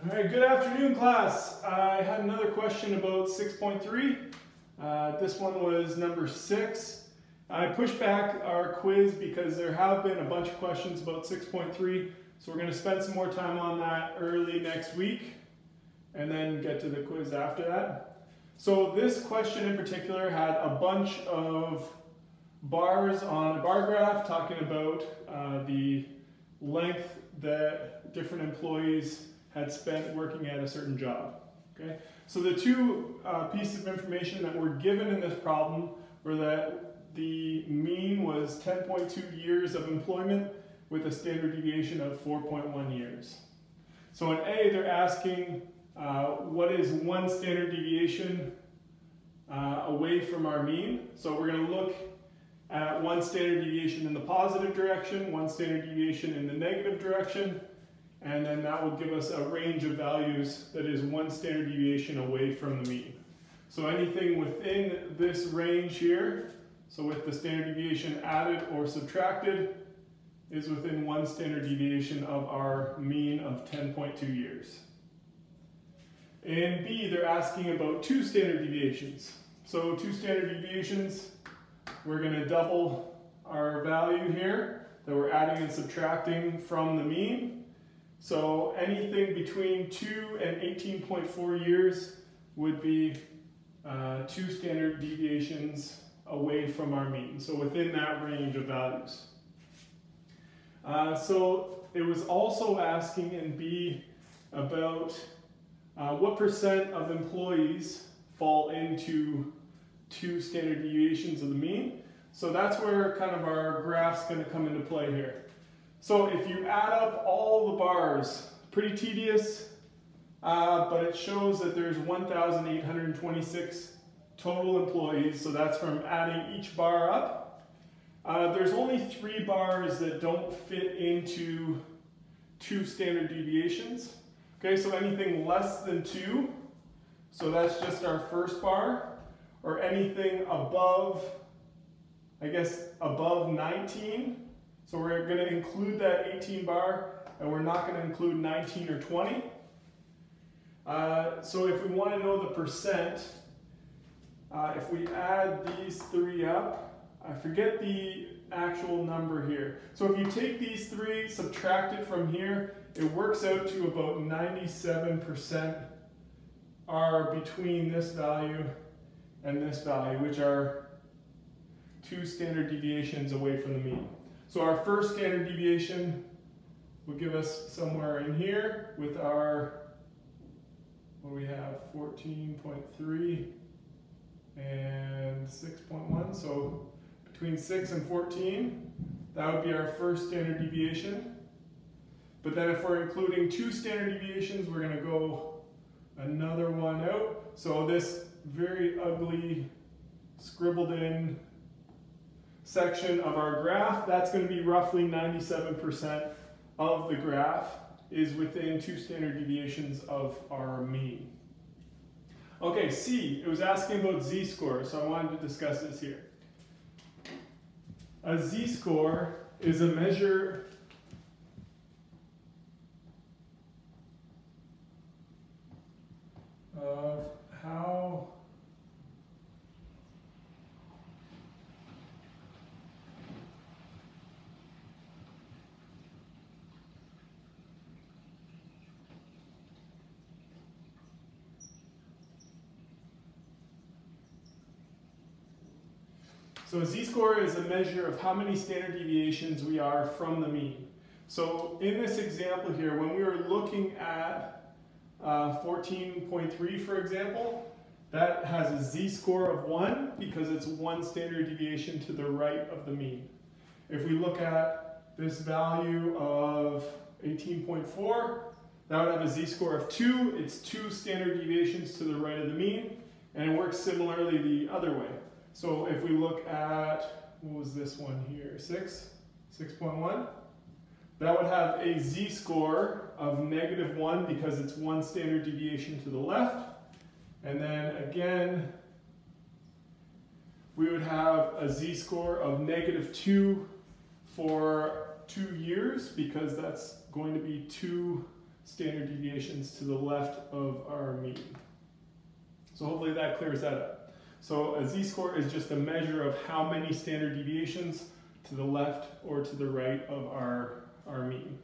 All right, good afternoon, class. I had another question about 6.3. This one was number 6. I pushed back our quiz because there have been a bunch of questions about 6.3, so we're going to spend some more time on that early next week and then get to the quiz after that. So this question in particular had a bunch of bars on a bar graph talking about the length that different employees had spent working at a certain job. Okay, so the two pieces of information that were given in this problem were that the mean was 10.2 years of employment with a standard deviation of 4.1 years. So in A, they're asking what is one standard deviation away from our mean. So we're going to look at one standard deviation in the positive direction, one standard deviation in the negative direction, and then that will give us a range of values that is one standard deviation away from the mean. So anything within this range here, so with the standard deviation added or subtracted, is within one standard deviation of our mean of 10.2 years. In B, they're asking about two standard deviations. So two standard deviations, we're going to double our value here that we're adding and subtracting from the mean. So anything between 2 and 18.4 years would be two standard deviations away from our mean, so within that range of values. So it was also asking in B about what percent of employees fall into two standard deviations of the mean. So that's where kind of our graph's going to come into play here. So if you add up all the bars, pretty tedious, but it shows that there's 1,826 total employees, so that's from adding each bar up. There's only 3 bars that don't fit into 2 standard deviations. Okay, so anything less than 2, so that's just our first bar, or anything above, I guess, above 19. So we're going to include that 18 bar, and we're not going to include 19 or 20. So if we want to know the percent, if we add these 3 up, I forget the actual number here. So if you take these 3, subtract it from here, it works out to about 97% are between this value and this value, which are 2 standard deviations away from the mean. So our first standard deviation will give us somewhere in here with our, what do we have, 14.3 and 6.1. So between 6 and 14, that would be our first standard deviation. But then if we're including 2 standard deviations, we're going to go another one out. So this very ugly scribbled in section of our graph, that's going to be roughly 97% of the graph is within 2 standard deviations of our mean. Okay, C, it was asking about z-score, so I wanted to discuss this here. A z-score is a measure of how So a z-score is a measure of how many standard deviations we are from the mean. So in this example here, when we were looking at 14.3, for example, that has a z-score of 1 because it's 1 standard deviation to the right of the mean. If we look at this value of 18.4, that would have a z-score of 2. It's 2 standard deviations to the right of the mean, and it works similarly the other way. So if we look at, what was this one here, 6.1, that would have a z-score of -1 because it's 1 standard deviation to the left. And then again, we would have a z-score of -2 for 2 years because that's going to be 2 standard deviations to the left of our mean. So hopefully that clears that up. So a z-score is just a measure of how many standard deviations to the left or to the right of our mean.